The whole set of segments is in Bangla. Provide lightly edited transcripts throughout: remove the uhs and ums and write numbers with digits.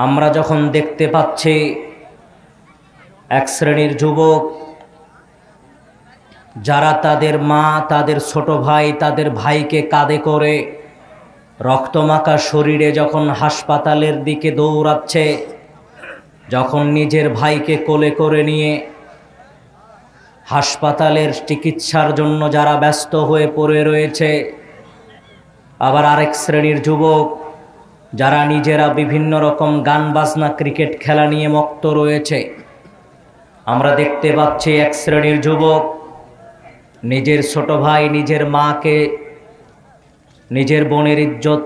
আমরা যখন দেখতে পাচ্ছি এক শ্রেণীর যুবক যারা তাদের মা, তাদের ছোট ভাই, তাদের ভাইকে কাঁধে করে রক্তমাখা শরীরে যখন হাসপাতালের দিকে দৌড়াচ্ছে, যখন নিজের ভাইকে কোলে করে নিয়ে হাসপাতালের চিকিৎসার জন্য যারা ব্যস্ত হয়ে পড়ে রয়েছে, আবার আরেক শ্রেণীর যুবক যারা নিজেরা বিভিন্ন রকম গান বাজনা, ক্রিকেট খেলা নিয়ে মত্ত রয়েছে। আমরা দেখতে পাচ্ছি এক শ্রেণীর যুবক নিজের ছোট ভাই, নিজের মাকে, নিজের বোনের ইজ্জত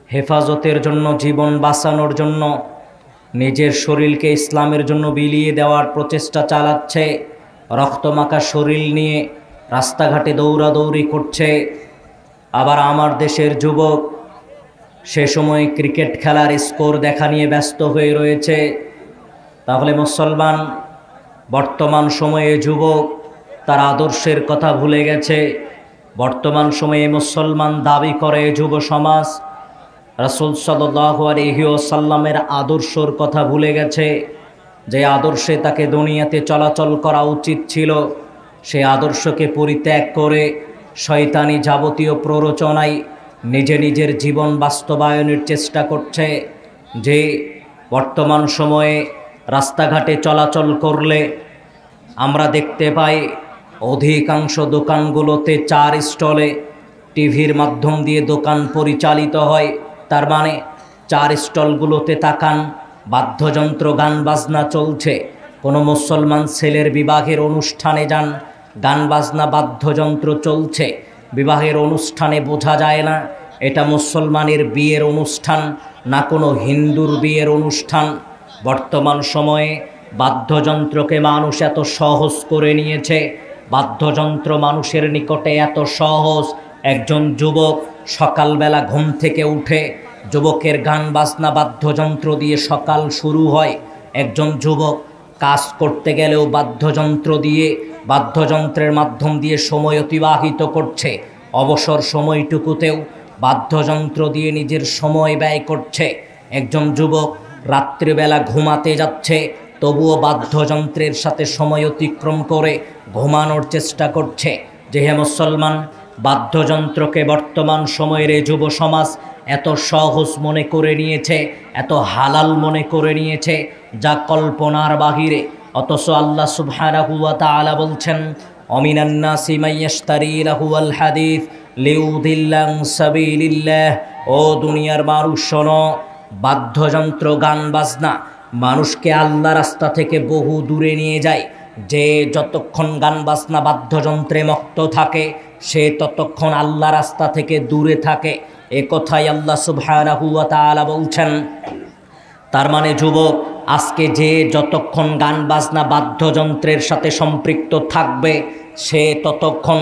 হেফাজতের জন্য, জীবন বাঁচানোর জন্য নিজের শরীরকে ইসলামের জন্য বিলিয়ে দেওয়ার প্রচেষ্টা চালাচ্ছে। রক্তমাখা শরীর নিয়ে রাস্তাঘাটে দৌড়াদৌড়ি করছে। আবার আমার দেশের যুবক সে সময় ক্রিকেট খেলার স্কোর দেখা নিয়ে ব্যস্ত হয়ে রয়েছে। তাহলে মুসলমান বর্তমান সময়ে যুবক তার আদর্শের কথা ভুলে গেছে। বর্তমান সময়ে মুসলমান দাবি করে যুব সমাজ রাসূল সাল্লাল্লাহু আলাইহি ওয়াসাল্লামের আদর্শর কথা ভুলে গেছে। যে আদর্শে তাকে দুনিয়াতে চলাচল করা উচিত ছিল, সে আদর্শকে পরিত্যাগ করে শয়তানি যাবতীয় প্ররোচনায় নিজে নিজের জীবন বাস্তবায়নের চেষ্টা করছে। যে বর্তমান সময়ে রাস্তাঘাটে চলাচল করলে আমরা দেখতে পাই অধিকাংশ দোকানগুলোতে 4 স্টলে টিভির মাধ্যম দিয়ে দোকান পরিচালিত হয়। তার মানে 4 স্টলগুলোতে তাকান, বাদ্যযন্ত্র, গান বাজনা চলছে। কোনো মুসলমান ছেলের বিবাহের অনুষ্ঠানে যান, গান বাজনা, বাদ্যযন্ত্র চলছে। বিবাহের অনুষ্ঠানে বোঝা যায় না এটা মুসলমানের বিয়ের অনুষ্ঠান না কোনো হিন্দুর বিয়ের অনুষ্ঠান। বর্তমান সময়ে বাদ্যযন্ত্রকে মানুষ এত সহজ করে নিয়েছে, বাদ্যযন্ত্র মানুষের নিকটে এত সহজ। একজন যুবক সকালবেলা ঘুম থেকে উঠে, যুবকের গান বাজনা বাদ্যযন্ত্র দিয়ে সকাল শুরু হয়। একজন যুবক কাজ করতে গেলেও বাদ্যযন্ত্র দিয়ে, বাদ্যযন্ত্রের মাধ্যম দিয়ে সময় অতিবাহিত করছে। অবসর সময়টুকুতেও বাদ্যযন্ত্র দিয়ে নিজের সময় ব্যয় করছে। একজন যুবক রাত্রিবেলা ঘুমাতে যাচ্ছে, তবুও বাদ্যযন্ত্রের সাথে সময় অতিক্রম করে ঘুমানোর চেষ্টা করছে। যে হে মুসলমান, বাদ্যযন্ত্রকে বর্তমান সময়ের এই যুব সমাজ এত সহজ মনে করে নিয়েছে, এত হালাল মনে করে নিয়েছে, যা কল্পনার বাহিরে। অথচ আল্লাহ সুবহানাহু ওয়া তাআলা বলছেন, অমিনান নাসি মাইয়াশতারি লাহুল হাদিস লিউদিল্লা আন সাবিলিল্লাহ। ও দুনিয়ার মানুষ শোনো, বাদ্যযন্ত্র, গান বাজনা মানুষকে আল্লাহ রাস্তা থেকে বহু দূরে নিয়ে যায়। যে যতক্ষণ গান বাজনা বাদ্যযন্ত্রে মত্ত থাকে, সে ততক্ষণ আল্লাহ রাস্তা থেকে দূরে থাকে। এ কথাই আল্লাহ সুবহানাহু ওয়া তাআলা বলছেন। তার মানে যুবক, আজকে যে যতক্ষণ গান বাজনা বাদ্যযন্ত্রের সাথে সম্পৃক্ত থাকবে, সে ততক্ষণ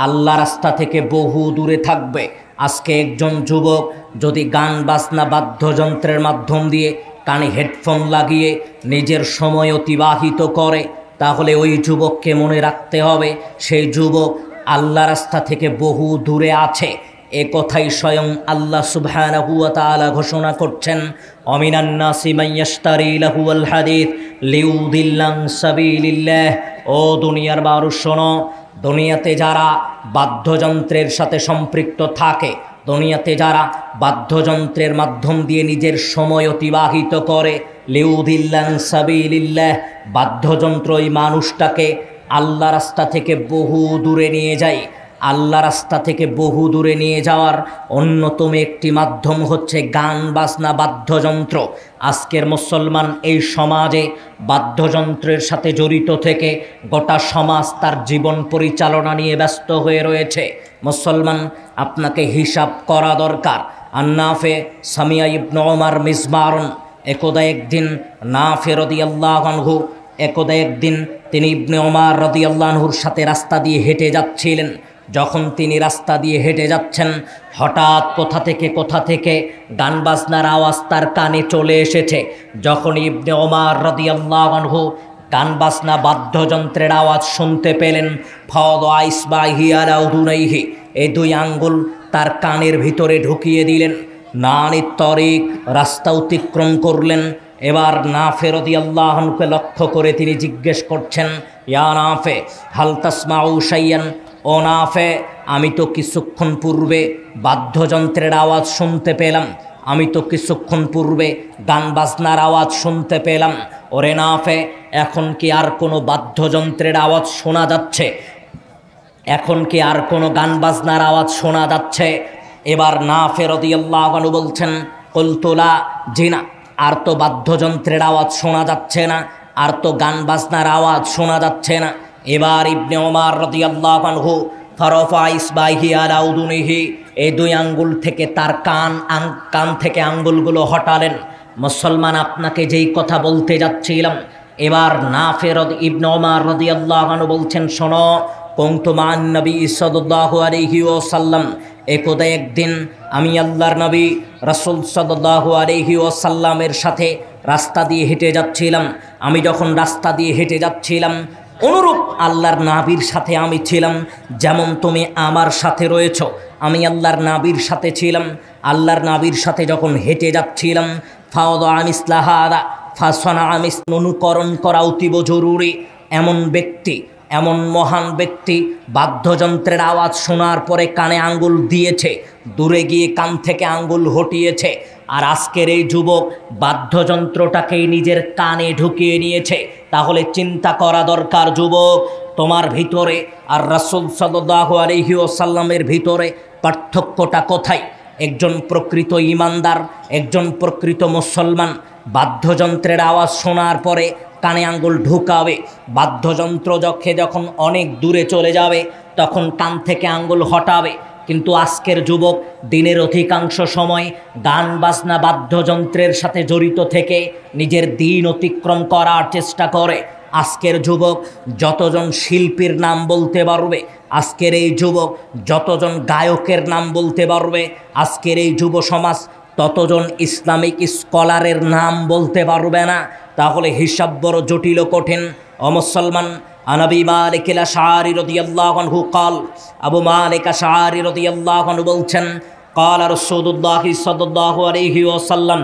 আল্লাহ রাস্তা থেকে বহু দূরে থাকবে। আজকে একজন যুবক যদি গান বাজনা বাদ্যযন্ত্রের মাধ্যম দিয়ে কানে হেডফোন লাগিয়ে নিজের সময় অতিবাহিত করে, তাহলে ওই যুবককে মনে রাখতে হবে সেই যুবক আল্লাহ রাস্তা থেকে বহু দূরে আছে। এ কথাই স্বয়ং আল্লাহ সুবহানাহু ওয়া তাআলা ঘোষণা করছেন, অমিনান নাসি মাইয়াশতারি লাহুল হাদিস লিউদিল্লা আন সাবিলিল্লাহ। ও দুনিয়ার মানুষ শোনো, দুনিয়াতে যারা বাদ্যযন্ত্রের সাথে সম্পৃক্ত থাকে, দুনিয়াতে যারা বাদ্যযন্ত্রের মাধ্যম দিয়ে নিজের সময় অতিবাহিত করে, লিউদিল্লা আন সাবিলিল্লাহ, বাদ্যযন্ত্র ওই মানুষটাকে আল্লাহ রাস্তা থেকে বহু দূরে নিয়ে যায়। আল্লাহ রাস্তা থেকে বহু দূরে নিয়ে যাওয়ার অন্যতম একটি মাধ্যম হচ্ছে গান বাজনা, বাদ্যযন্ত্র। আজকের মুসলমান এই সমাজে বাদ্যযন্ত্রের সাথে জড়িত থেকে গোটা সমাজ তার জীবন পরিচালনা নিয়ে ব্যস্ত হয়ে রয়েছে। মুসলমান, আপনাকে হিসাব করা দরকার। আন্নাফে সামিয়া ইবনে ওমর মিজমারন, একদা একদিন নাফে রাদিয়াল্লাহু আনহু, একদা একদিন তিনি ইবনে ওমর রাদিয়াল্লাহু আনহুর সাথে রাস্তা দিয়ে হেঁটে যাচ্ছিলেন। যখন তিনি রাস্তা দিয়ে হেঁটে যাচ্ছেন, হঠাৎ কোথা থেকে গান বাজনার আওয়াজ তার কানে চলে এসেছে। যখন ইবনে ওমর রাদিয়াল্লাহু আনহু গান বাজনা বাদ্যযন্ত্রের আওয়াজ শুনতে পেলেন, ফাওয়াদা ইসবাহি আলা উযুনাইহি, এই 2 আঙ্গুল তার কানের ভিতরে ঢুকিয়ে দিলেন। নানির তরিক, রাস্তা অতিক্রম করলেন। এবার নাফে রাদিয়াল্লাহু আনহুকে লক্ষ্য করে তিনি জিজ্ঞেস করছেন, ইয়া নাফে হাল তাসমাউ শাইয়ান, ও নাফে আমি তো কিছুক্ষণ পূর্বে বাদ্যযন্ত্রের আওয়াজ শুনতে পেলাম, আমি তো কিছুক্ষণ পূর্বে গান বাজনার আওয়াজ শুনতে পেলাম। ওরে নাফে, এখন কি আর কোনো বাদ্যযন্ত্রের আওয়াজ শোনা যাচ্ছে? এখন কি আর কোনো গান বাজনার আওয়াজ শোনা যাচ্ছে? এবার নাফে রাদিয়াল্লাহু আনহু বলছেন, কুলতু লা, জি না, আর তো বাদ্যযন্ত্রের আওয়াজ শোনা যাচ্ছে না, আর তো গান বাজনার আওয়াজ শোনা যাচ্ছে না। এবার ইবনে ওমর রাদিয়াল্লাহু আনহু ফারাফা ইসবাইহি আলা উদুনিহি, এই দুই আঙ্গুল থেকে তার কান থেকে আঙ্গুলগুলো হটালেন। মুসলমান, আপনাকে যেই কথা বলতে যাচ্ছিলাম, এবার নাফে ইবনে ওমর রাদিয়াল্লাহু আনহু বলছেন, শোনো, কুনতু মান নবী সাল্লাল্লাহু আলাইহি ওয়াসাল্লাম, একদা একদিন আমি আল্লাহর নবী রাসূল সাল্লাল্লাহু আলাইহি ওয়াসাল্লামের সাথে রাস্তা দিয়ে হেঁটে যাচ্ছিলাম। আমি যখন রাস্তা দিয়ে হেঁটে যাচ্ছিলাম, অনুরূপ আল্লাহর নবীর সাথে আমি ছিলাম, যেমন তুমি আমার সাথে রয়েছ, আমি আল্লাহর নবীর সাথে ছিলাম। আল্লাহর নবীর সাথে যখন হেঁটে যাচ্ছিলাম, ফাওদা মিসলাহাদা ফাসনা অনুকরণ করা অতীব জরুরি। এমন ব্যক্তি, এমন মহান ব্যক্তি বাদ্যযন্ত্রের আওয়াজ শোনার পরে কানে আঙ্গুল দিয়েছে, দূরে গিয়ে কান থেকে আঙ্গুল হটিয়েছে। আর আজকের এই যুবক বাদ্যযন্ত্রটাকেই নিজের কানে ঢুকিয়ে নিয়েছে। তাহলে চিন্তা করা দরকার, যুবক, তোমার ভিতরে আর রাসূল সাল্লাল্লাহু আলাইহি ওয়াসাল্লামের ভিতরে পার্থক্যটা কোথায়? একজন প্রকৃত ঈমানদার, একজন প্রকৃত মুসলমান বাদ্যযন্ত্রের আওয়াজ শোনার পরে কানে আঙ্গুল ঢুকাবে, বাদ্যযন্ত্র যখন অনেক দূরে চলে যাবে তখন কান থেকে আঙ্গুল হটাবে। কিন্তু আজকের যুবক দিনের অধিকাংশ সময় গান বাজনা বাদ্যযন্ত্রের সাথে জড়িত থেকে নিজের দিন অতিক্রম করার চেষ্টা করে। আজকের যুবক যতজন শিল্পীর নাম বলতে পারবে, আজকের এই যুবক যতজন গায়কের নাম বলতে পারবে, আজকের এই যুব সমাজ ততজন ইসলামিক স্কলারের নাম বলতে পারবে না। তাহলে হিসাব বড় জটিল ও কঠিন। ও মুসলমান, আনাবি মালিক আল-আশআরি রাদিয়াল্লাহু আনহু قال, আবু মালিক আশআরি রাদিয়াল্লাহু আনহু বলছেন, قال রাসূলুল্লাহ সাল্লাল্লাহু আলাইহি ওয়াসাল্লাম,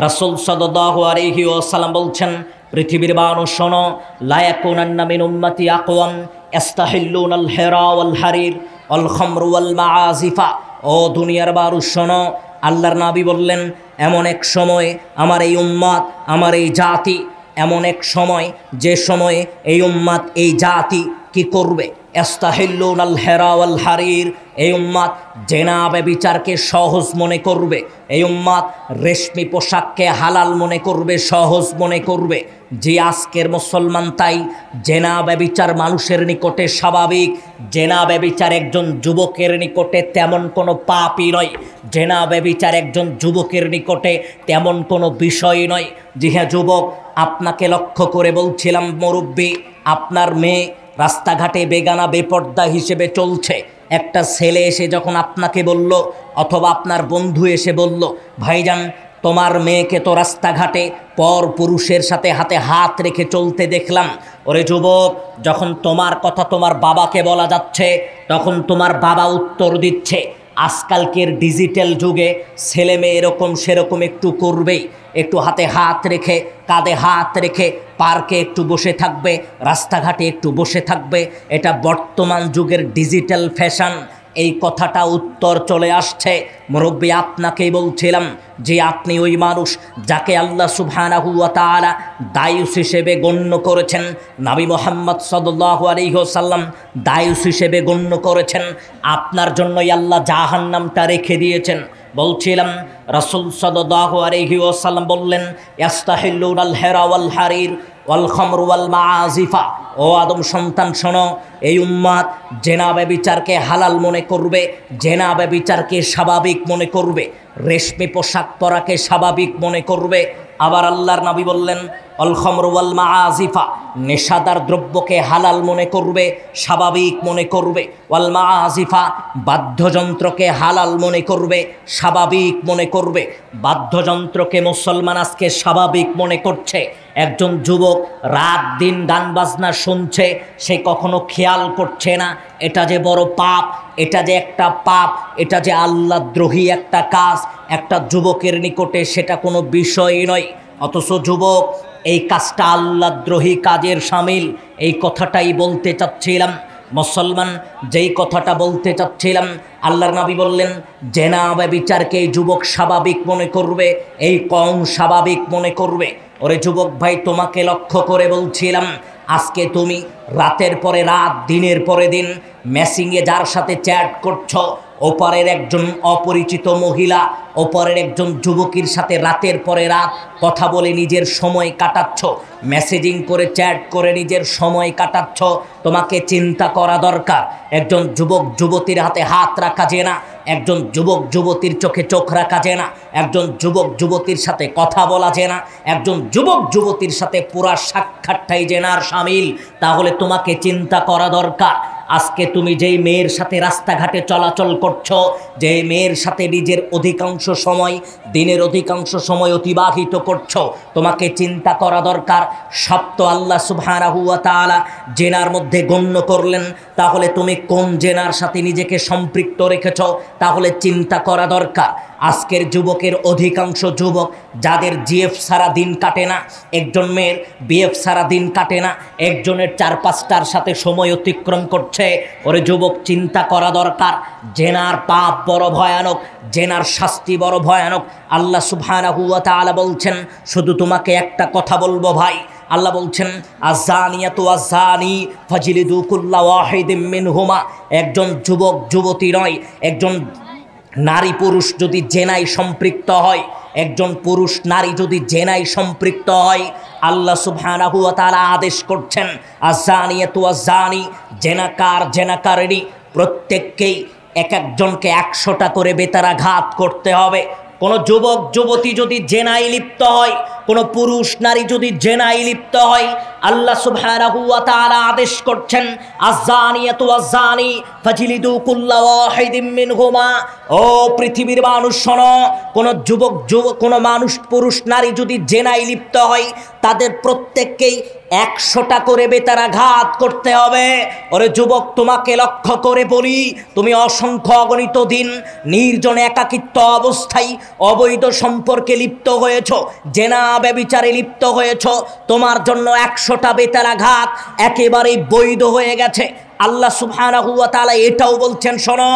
রাসূল সাল্লাল্লাহু আলাইহি ওয়াসাল্লাম বলছেন, পৃথিবীর মানুষ শোনো, লা ইয়াকুনান্না মিন উম্মতি আকওয়াম ইস্তাহিল্লুনাল হিরা ওয়াল হারির ওয়াল খামরু ওয়াল মাআজিফা। ও দুনিয়ার মানুষ শোনো, আল্লাহর নবী বললেন, এমন এক সময় আমার এই উম্মত, আমার এই জাতি, এমন এক সময় যে সময়ে এই উম্মত, এই জাতি কি করবে? ইস্তাহিল্লুনাল হিরা ওয়াল হারির, এই উম্মত জেনা ব্যভিচারকে সহজ মনে করবে, এই উম্মত রেশমি পোশাককে হালাল মনে করবে, সহজ মনে করবে। যে আজকের মুসলমান তাই জেনা ব্যভিচার মানুষের নিকটে স্বাভাবিক। জেনা ব্যভিচার একজন যুবকের নিকটে তেমন কোনো পাপই নয়, জেনা ব্যভিচার একজন যুবকের নিকটে তেমন কোনো বিষয় নয়। জি হ্যাঁ যুবক, আপনাকে লক্ষ্য করে বলছিলাম, মুরব্বী, আপনার মেয়ে রাস্তাঘাটে বেগানা বেপর্দা হিসেবে চলছে। একটা ছেলে এসে যখন আপনাকে বলল, অথবা আপনার বন্ধু এসে বলল, ভাইজান তোমার মেয়েকে তো রাস্তাঘাটে পর পুরুষের সাথে হাতে হাত রেখে চলতে দেখলাম। ওরে যুবক, যখন তোমার কথা তোমার বাবাকে বলা যাচ্ছে, তখন তোমার বাবা উত্তর দিচ্ছে, আজকালকের ডিজিটাল যুগে ছেলে মেয়ে এরকম সেরকম একটু করবেই, একটু হাতে হাত রেখে, কাঁধে হাত রেখে পার্কে একটু বসে থাকবে, রাস্তাঘাটে একটু বসে থাকবে। এটা বর্তমান যুগের ডিজিটাল ফ্যাশন। এই কথাটা উত্তর চলে আসছে। মুরব্বী, আপনাকেই বলছিলাম যে আপনি ওই মানুষ যাকে আল্লাহ সুবহানাহু ওয়া তাআলা দায়ুস হিসেবে গণ্য করেছেন, নবী মুহাম্মদ সাল্লাল্লাহু আলাইহি ওয়াসাল্লাম দায়ুস হিসেবে গণ্য করেছেন। আপনার জন্যই আল্লাহ জাহান্নামটা রেখে দিয়েছেন। বলছিলাম, রাসূল সাল্লাল্লাহু আলাইহি ওয়াসাল্লাম বললেন, ইস্তাহিল্লুনাল হিরা ওয়াল হারির ওয়াল খামরু ওয়াল মাআজিফা। ও আদম সন্তান শোনো, এই উম্মাত জেনা ব্যভিচারকে হালাল মনে করবে, জেনা ব্যভিচারকে স্বাভাবিক মনে করবে, রেশমি পোশাক পরাকে স্বাভাবিক মনে করবে। আবার আল্লাহর নবী বললেন, আল খামরু ওয়াল মাআজিফা, নেশাদার দ্রব্যকে হালাল মনে করবে, স্বাভাবিক মনে করবে। ওয়াল মাআজিফা, বাদ্যযন্ত্রকে হালাল মনে করবে, স্বাভাবিক মনে করবে। বাদ্যযন্ত্রকে মুসলমান আজকে স্বাভাবিক মনে করছে। একজন যুবক রাত দিন গান বাজনা শুনছে, সে কখনো খেয়াল করছে না এটা যে বড় পাপ, এটা যে একটা পাপ, এটা যে আল্লাহদ্রোহী একটা কাজ। একটা যুবকের নিকটে সেটা কোনো বিষয়ই নয়। অথচ যুবক এই কাজটা আল্লাহদ্রোহী কাজের শামিল। এই কথাটাই বলতে চাচ্ছিলাম। মুসলমান, যেই কথাটা বলতে চাচ্ছিলাম, আল্লাহর নবী বললেন জেনা ব্যভিচারকে এই যুবক স্বাভাবিক মনে করবে, এই কম স্বাভাবিক মনে করবে। ওরে যুবক ভাই, তোমাকে লক্ষ্য করে বলছিলাম, আজকে তুমি রাতের পরে রাত, দিনের পরে দিন মেসেঞ্জে যার সাথে চ্যাট করছো, ওপারের একজন অপরিচিত মহিলা, ওপারের একজন যুবকের সাথে রাতের পরে রাত কথা বলে নিজের সময় কাটাচ্ছ, মেসেজিং করে চ্যাট করে নিজের সময় কাটাচ্ছ। তোমাকে চিন্তা করা দরকার। একজন যুবক যুবতীর হাতে হাত রাখা যায় না, একজন যুবক যুবতীর চোখে চোখ রাখা যায় না, একজন যুবক যুবতীর সাথে কথা বলা যায় না, একজন যুবক যুবতীর সাথে পুরা সাক্ষাৎটাই জেনার শামিল। তাহলে তোমাকে চিন্তা করা দরকার, আজকে তুমি যেই মেয়ের সাথে রাস্তাঘাটে চলাচল করছো, যে মেয়ের সাথে নিজের অধিকাংশ সময়, দিনের অধিকাংশ সময় অতিবাহিত করছো, তোমাকে চিন্তা করা দরকার। সব তো আল্লাহ সুবহানাহু ওয়া তাআলা জেনার মধ্যে গণ্য করলেন, তাহলে তুমি কোন জেনার সাথে নিজেকে সম্পৃক্ত রেখেছো, তাহলে চিন্তা করা দরকার। আজকের যুবকের অধিকাংশ যুবক যাদের জিএফ সারা দিন কাটে না, একজন মেয়ের বিএফ সারা দিন কাটে না, একজনের 4-5টার সাথে সময় অতিক্রম করছে। ওরে যুবক, চিন্তা করা দরকার। জেনার পাপ বড় ভয়ানক, জেনার শাস্তি বড় ভয়ানক। আল্লাহ সুবহানাহু ওয়া তাআলা বলছেন, শুধু তোমাকে একটা কথা বলবো ভাই, আল্লাহ বলছেন আযানিয়াতু ওয়াযানি ফাজলিদু কুল্লা ওয়াহিদিম মিনহুমা। একজন যুবক যুবতী নয়, একজন নারী পুরুষ যদি জেনায় সম্পৃক্ত হয়, একজন পুরুষ নারী যদি জেনায় সম্পৃক্ত হয়, আল্লাহ সুবহানাহু ওয়া তাআলা আদেশ করছেন আযানিয়াতু ওয়াযানি, জেনাকার জেনাকারিনী প্রত্যেককেই এক একজনকে 100টা করে বেতারাঘাত করতে হবে। কোনো যুবক যুবতী যদি জেনায় লিপ্ত হয়, কোনো পুরুষ নারী যদি জেনায় লিপ্ত হয়, আল্লাহ সুবহানাহু ওয়া তাআলা আদেশ করছেন আযানিয়াতু ওয়াযানি ফাজলিদু কুল্লা ওয়াহিদিম মিনহুমা। ও পৃথিবীর মানুষ শোনো, কোনো যুবক কোনো মানুষ পুরুষ নারী যদি জেনায় লিপ্ত হয়, তাদের প্রত্যেককেই 100টা করে বেতারাঘাত করতে হবে। ওরে যুবক, তোমাকে লক্ষ্য করে বলি, তুমি অসংখ্য অগণিত দিন নির্জনে একাকিত্ব অবস্থায় অবৈধ সম্পর্কে লিপ্ত হয়েছ, জেনা ব্যভিচারে লিপ্ত হয়েছ, তোমার জন্য 100টা বেতারাঘাত একেবারেই বৈধ হয়ে গেছে। আল্লাহ সুবহানাহু ওয়া তাআলা এটাও বলছেন, শোনো,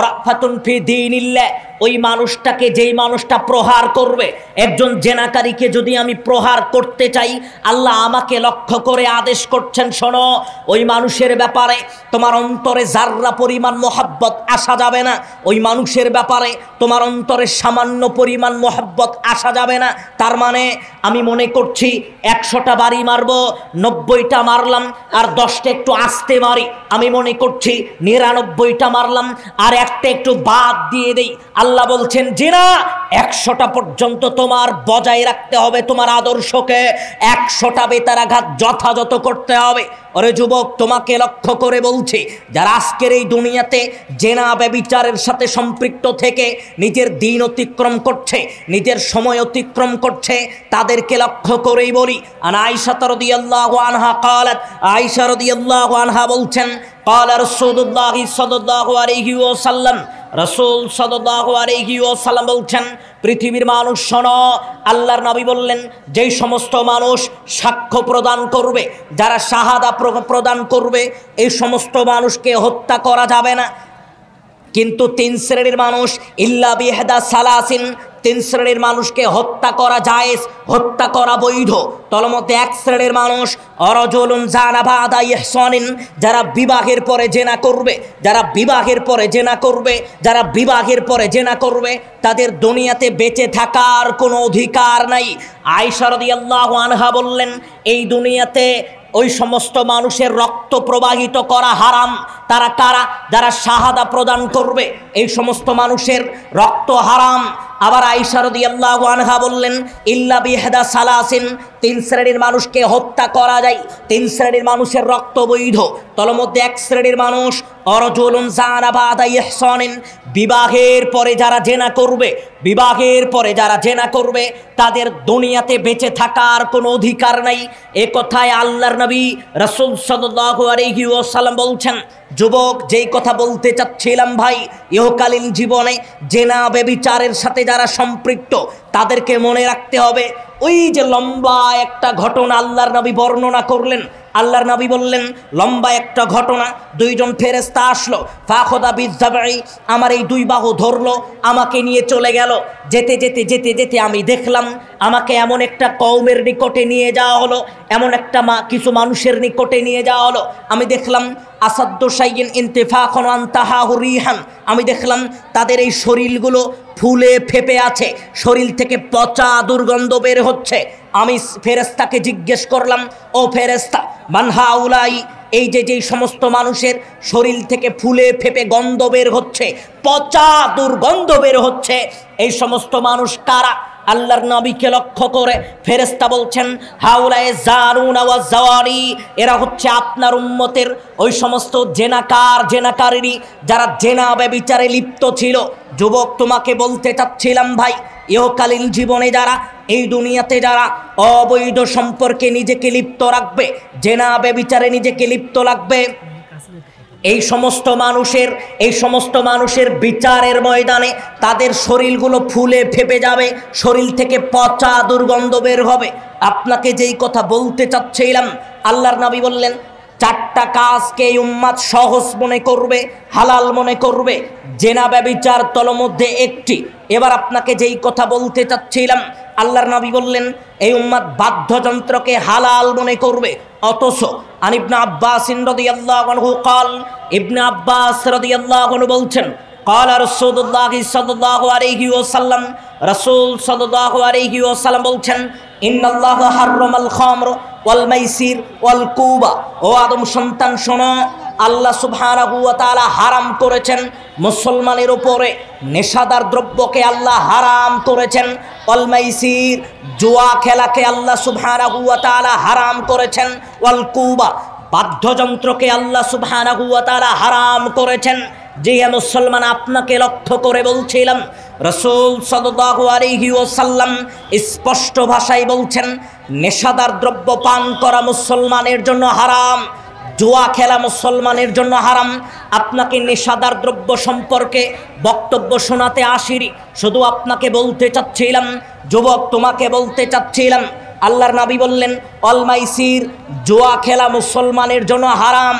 রাফাতুন ফি দীনিল্লাহ, ওই মানুষটাকে, যেই মানুষটা প্রহার করবে, একজন জেনাকারীকে যদি আমি প্রহার করতে চাই, আল্লাহ আমাকে লক্ষ্য করে আদেশ করছেন, শোনো, ওই মানুষের ব্যাপারে তোমার অন্তরে জাররা পরিমাণ মোহাব্বত আসা যাবে না, ওই মানুষের ব্যাপারে তোমার অন্তরে সামান্য পরিমাণ মোহাব্বত আসা যাবে না। তার মানে আমি মনে করছি 100টা বাড়ি মারবো, 90টা মারলাম, আর 10টা একটু আস্তে মারি। আমি মনে করছি 99টা মারলাম, আর একটা একটু বাদ দিয়ে দেই। আল্লাহ বলছেন যে না, 100টা পর্যন্ত তোমার বজায় রাখতে হবে, তোমার আদর্শকে 100টা বেতারাঘাত যথাযথ করতে হবে। ওরে যুবক, তোমাকে লক্ষ্য করে বলছি, যারা আজকের এই দুনিয়াতে জেনা ব্যভিচারের সাথে সম্পৃক্ত থেকে নিজের দিন অতিক্রম করছে, নিজের সময় অতিক্রম করছে, তাদেরকে লক্ষ্য করেই বলি। আর আয়েশা রাদিয়াল্লাহু আনহা قالت, আয়েশা রাদিয়াল্লাহু আনহা বলছেন, قال رسول الله صلى الله عليه وسلم, রাসূল সাল্লাল্লাহু আলাইহি ওয়াসাল্লাম বলছেন, পৃথিবীর মানুষ শোনো, আল্লাহর নবী বললেন, যেই সমস্ত মানুষ সাক্ষ্য প্রদান করবে, যারা শাহাদা প্রদান করবে, এই সমস্ত মানুষকে হত্যা করা যাবে না। কিন্তু 3 শ্রেণীর মানুষ, ইল্লা বিহাদা সালাসিন, 3 শ্রেণীর মানুষকে হত্যা করা জায়েজ, হত্যা করা বৈধ। তার মধ্যে 1 শ্রেণীর মানুষ অরজুলুন জানা বাদা ইহসানিন, যারা বিবাহের পরে জেনা করবে, যারা বিবাহের পরে জেনা করবে, যারা বিবাহের পরে জেনা করবে, তাদের দুনিয়াতে বেঁচে থাকার কোনো অধিকার নাই। আয়েশা রাদিয়াল্লাহু আনহা বললেন, এই দুনিয়াতে ওই সমস্ত মানুষের রক্ত প্রবাহিত করা হারাম। তারা কারা? যারা শাহাদা প্রদান করবে, এই সমস্ত মানুষের রক্ত হারাম। আবার আয়েশা রাদিয়াল্লাহু আনহা বললেন, ইল্লা বিহাদা সালাসিন, 3 শ্রেণীর মানুষকে হত্যা করা যায়, 3 শ্রেণীর মানুষের রক্ত বৈধ। তার মধ্যে 1 শ্রেণীর মানুষ অরজুলুন জানা বাদা ইহসানিন, বিবাহের পরে যারা জেনা করবে, বিবাহের পরে যারা জেনা করবে, তাদের দুনিয়াতে বেঁচে থাকার কোনো অধিকার নাই। এ কথায় আল্লাহর নবী রাসূল সাল্লাল্লাহু আলাইহি ওয়াসাল্লাম বলছেন, যুবক, যেই কথা বলতে চাচ্ছিলাম ভাই, ইহকালীন জীবনে জেনা ব্যভিচারের সাথে যারা সম্পৃক্ত তাদেরকে মনে রাখতে হবে। ওই যে লম্বা একটা ঘটনা আল্লাহর নবী বর্ণনা করলেন, আল্লাহর নবী বললেন লম্বা একটা ঘটনা, দুইজন ফেরেশতা আসলো, ফাখদা বিযাবঈ, আমার এই দুই বাহু ধরলো, আমাকে নিয়ে চলে গেল। যেতে যেতে যেতে যেতে আমি দেখলাম আমাকে এমন একটা কওমের নিকটে নিয়ে যাওয়া হলো, এমন একটা কিছু মানুষের নিকটে নিয়ে যাওয়া হলো। আমি দেখলাম আসাদ্দু শাইইন ইনতিফাকুন আনতাহাহু রিহান, আমি দেখলাম তাদের এই শরীরগুলো ফুলে ফেপে আছে, শরীর থেকে পচা দুর্গন্ধ বের হচ্ছে। আমি ফেরেশতাকে জিজ্ঞেস করলাম, ও ফেরেশতা, মান হাউলাই, এই যে যেই সমস্ত মানুষের শরীর থেকে ফুলে ফেপে গন্ধ বের হচ্ছে, পচা দুর্গন্ধ বের হচ্ছে, এই সমস্ত মানুষ কারা? আল্লাহর নবীকে লক্ষ্য করে ফেরেশতা বলছেন, হাউলায়ে জারুনা ওয়া জাওয়ারি, এরা হচ্ছে আপনার উম্মতের ওই সমস্ত জেনাকারী যারা জেনা ব্যভিচারে লিপ্ত ছিল। যুবক, তোমাকে বলতে চাচ্ছিলাম ভাই, ইহকালীন জীবনে যারা এই দুনিয়াতে যারা অবৈধ সম্পর্কে নিজেকে লিপ্ত রাখবে, জেনা ব্যভিচারে নিজেকে লিপ্ত রাখবে, এই সমস্ত মানুষের বিচারের ময়দানে তাদের শরীরগুলো ফুলে ফেপে যাবে, শরীর থেকে পচা দুর্গন্ধ বের হবে। আপনাকে যেই কথা বলতে চাচ্ছিলাম, আল্লাহর নবী বললেন চারটা কাজকে এই উম্মাত সহজ মনে করবে, হালাল মনে করবে, জেনা ব্যভিচার তলমধ্যে একটি। এবার আপনাকে যেই কথা বলতে চাচ্ছিলাম, আল্লাহর নবী বললেন এই উম্মাত বাদ্যযন্ত্রকে হালাল মনে করবে। অথচ আন ইবনে আব্বাস রাদিয়াল্লাহু আনহু قال, ইবনে আব্বাস রাদিয়াল্লাহু আনহু বলছেন, قال রাসূলুল্লাহ সাল্লাল্লাহু আলাইহি ওয়াসাল্লাম, রাসূল সাল্লাল্লাহু আলাইহি ওয়াসাল্লাম বলছেন, ইন্নাল্লাহা হাররামাল খামর ওয়াল মাইসির ওয়াল কুবা, ও আদম সন্তান শোনো, আল্লাহ সুবহানাহু ওয়া তাআলা হারাম করেছেন মুসলমানের উপরে নেশাদার দ্রব্যকে আল্লাহ হারাম করেছেন, ওয়াল মাইসির, জুয়া খেলাকে আল্লাহ সুবহানাহু ওয়া তাআলা হারাম করেছেন, ওয়াল কুবা, বাদ্যযন্ত্রকে আল্লাহ সুবহানাহু ওয়া তাআলা হারাম করেছেন। যে মুসলমান, আপনাকে লক্ষ্য করে বলছিলাম, রাসূল সাল্লাল্লাহু আলাইহি ওয়াসাল্লাম স্পষ্ট ভাষায় বলছেন নেশাদার দ্রব্য পান করা মুসলমানের জন্য হারাম, জুয়া খেলা মুসলমানের জন্য হারাম। আপনাকে নেশাদার দ্রব্য সম্পর্কে বক্তব্য শোনাতে আসিনি, শুধু আপনাকে বলতে চাচ্ছিলাম, যুবক তোমাকে বলতে চাচ্ছিলাম, আল্লাহর নবী বললেন অল মাইসির, জুয়া খেলা মুসলমানের জন্য হারাম।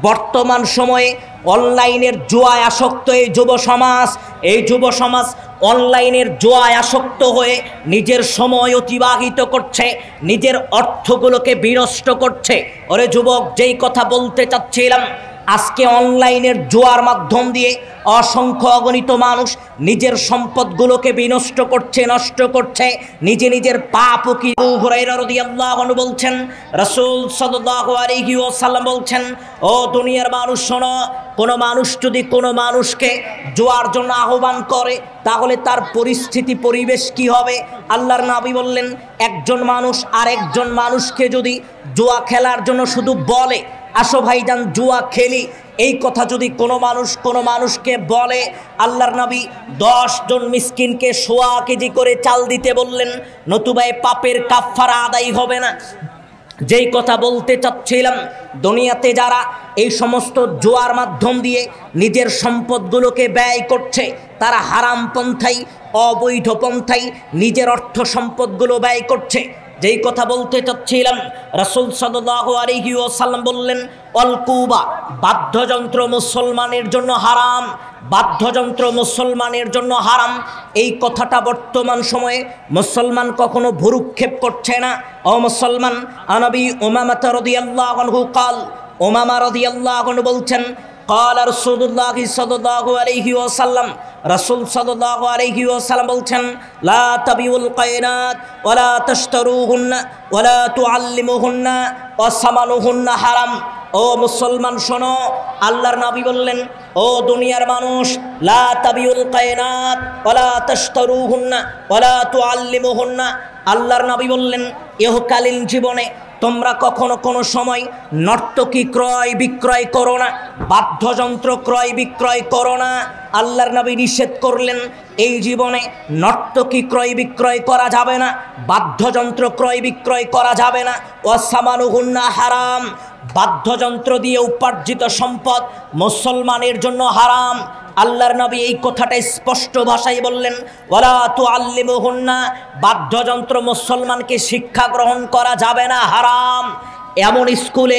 বর্তমান সময়ে অনলাইনের জুয়ায় আসক্ত এই যুব সমাজ অনলাইনের জুয়ায় আসক্ত হয়ে নিজের সময় অতিবাহিত করছে, নিজের অর্থগুলোকে বিনষ্ট করছে। ওরে যুবক, যেই কথা বলতে চাচ্ছিলাম, আজকে অনলাইনের জুয়ার মাধ্যম দিয়ে অসংখ্য অগণিত মানুষ নিজের সম্পদগুলোকে বিনষ্ট করছে, নষ্ট করছে, নিজের পাপও কি। আবু হুরায়রা রাদিয়াল্লাহু আনহু বলছেন, রাসূল সাল্লাল্লাহু আলাইহি ওয়াসাল্লাম বলছেন, ও দুনিয়ার মানুষ শোনো, কোনো মানুষ যদি কোনো মানুষকে জুয়ার জন্য আহ্বান করে তাহলে তার পরিবেশ কি হবে? আল্লাহর নবী বললেন, একজন মানুষ আরেকজন মানুষকে যদি জুয়া খেলার জন্য শুধু বলে, আসো ভাইজান জুয়া খেলি, এই কথা যদি কোনো মানুষকে বলে, আল্লাহর নবী 10 জন মিসকিনকে 1.25 কেজি করে চাল দিতে বললেন, নতুবা পাপের কাফফারা আদায় হবে না। যেই কথা বলতে চাচ্ছিলাম, দুনিয়াতে যারা এই সমস্ত জুয়ার মাধ্যম দিয়ে নিজের সম্পদগুলোকে ব্যয় করছে, তারা হারাম পন্থায়, অবৈধ পন্থায় নিজের অর্থ সম্পদগুলো ব্যয় করছে। যেই কথা বলতে চাচ্ছিলাম, রাসূল সাল্লাল্লাহু আলাইহি ওয়াসাল্লাম বললেন অল কুবা, বাদ্যযন্ত্র মুসলমানের জন্য হারাম, বাদ্যযন্ত্র মুসলমানের জন্য হারাম। এই কথাটা বর্তমান সময়ে মুসলমান কখনো ভুরুক্ষেপ করছে না। ও মুসলমান, নবী উমামা রাদিয়াল্লাহু আনহু قال, উমামা রাদিয়াল্লাহু আনহু বলছেন, قال رسول الله صلى الله عليه وسلم, রাসূল সাল্লাল্লাহু আলাইহি ওয়াসাল্লাম বলছেন, লা তাবিউল কায়নাত ওয়ালা তাশতারুহুন্না ওয়ালা তুআল্লিমুহুন্না ওয়া সামানুহুন্না হারাম। ও মুসলমান শোনো, আল্লাহর নবী বললেন, ও দুনিয়ার মানুষ, লা তাবিউল কায়নাত ওয়ালা তাশতারুহুন্না ওয়ালা তুআল্লিমুহুন্না। আল্লাহর নবী বললেন, ইহকালীন জীবনে তোমরা কখনো কোনো সময় নর্তকী ক্রয় বিক্রয় করো না, বাদ্যযন্ত্র ক্রয় বিক্রয় করো না। আল্লাহর নবী নিষেধ করলেন এই জীবনে নর্তকী ক্রয় বিক্রয় করা যাবে না, বাদ্যযন্ত্র ক্রয় বিক্রয় করা যাবে না। ওয়াসামানুহুন্না হারাম, বাদ্যযন্ত্র দিয়ে উপার্জিত সম্পদ মুসলমানের জন্য হারাম। আল্লাহর নবী এই কথাটা স্পষ্ট ভাষায় বললেন, ওয়ালা তুআল্লিমুহুন্না, বাদ্যযন্ত্র মুসলমানকে শিক্ষা গ্রহণ করা যাবে না, হারাম। এমন স্কুলে